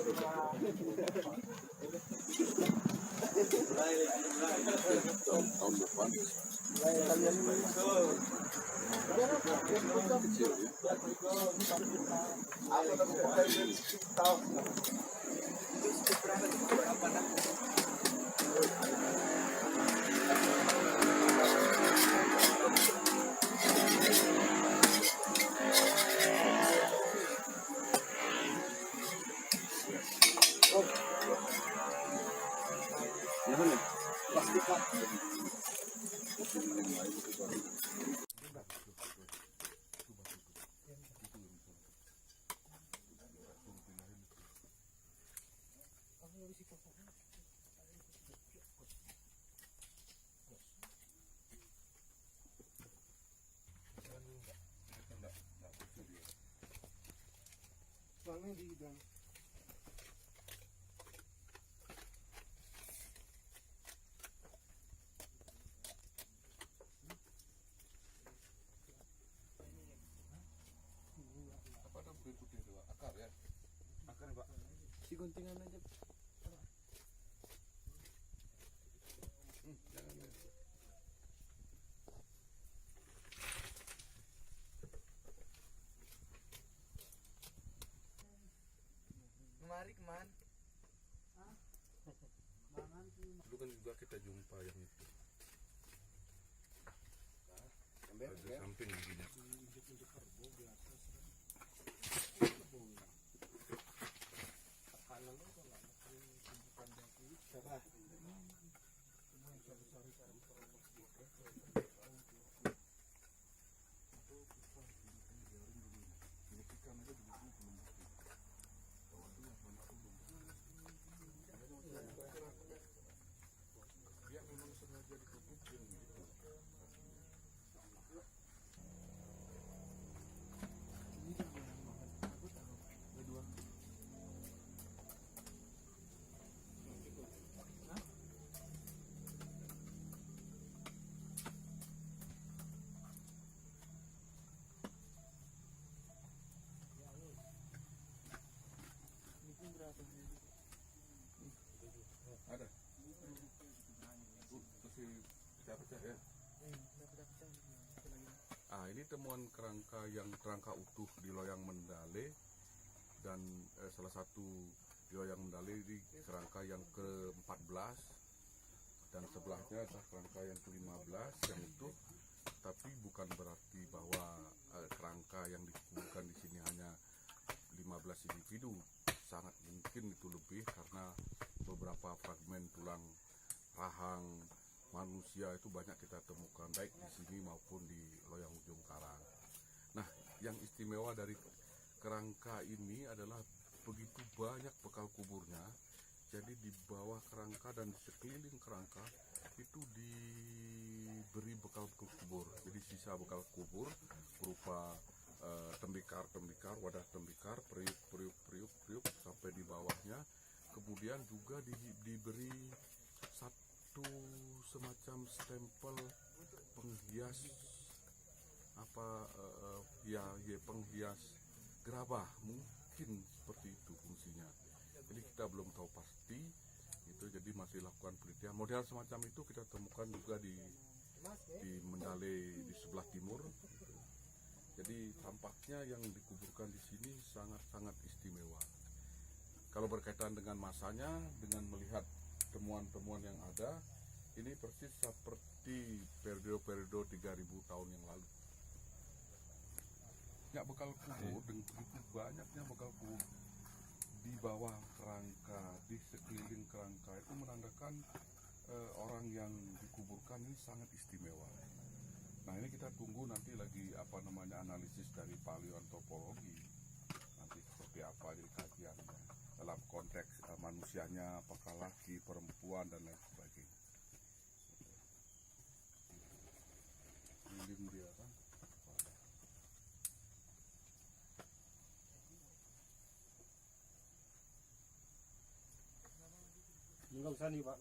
tahun depan kecil ya. Plastik Pak. Soalnya di bidang Apa ada putih itu akar ya? akar Pak. Si guntingan aja. Jangan ya. Kemari keman. Dulu kan juga kita jumpa yang itu. Ada samping begini. Dia memang sengaja ditutup gitu. Ada. Masih pecah-pecah ya. Ini temuan kerangka utuh di Loyang Mendale dan salah satu di Loyang Mendale di kerangka yang ke-14 dan sebelahnya adalah kerangka yang ke-15 yang utuh. Tapi bukan berarti bahwa kerangka yang dikumpulkan di sini hanya 15 individu. Sangat mungkin itu lebih karena beberapa fragmen tulang rahang manusia itu banyak kita temukan baik di sini maupun di Loyang Ujung Karang. Nah, yang istimewa dari kerangka ini adalah begitu banyak bekal kuburnya. Jadi di bawah kerangka dan di sekeliling kerangka itu diberi bekal kubur. Jadi sisa bekal kubur berupa tembikar, wadah tembikar, periuk sampai di bawahnya. Kemudian juga diberi satu semacam stempel penghias penghias gerabah, mungkin seperti itu fungsinya. Jadi kita belum tahu pasti itu, jadi masih lakukan penelitian. Model semacam itu kita temukan juga di Mendale di sebelah timur. Jadi tampaknya yang dikuburkan di sini sangat-sangat istimewa. Kalau berkaitan dengan masanya, dengan melihat temuan-temuan yang ada, ini persis seperti periode 3000 tahun yang lalu. Ya, bekal kubur dengan begitu banyaknya bekal kubur di bawah kerangka, di sekeliling kerangka, itu menandakan orang yang dikuburkan ini sangat istimewa. Nah, ini kita tunggu nanti lagi analisis dari paleoantropologi, nanti seperti apa jadi kajiannya dalam konteks manusianya, apakah laki, perempuan dan lain sebagainya. Ini dia kan. Enggak usah nih Pak,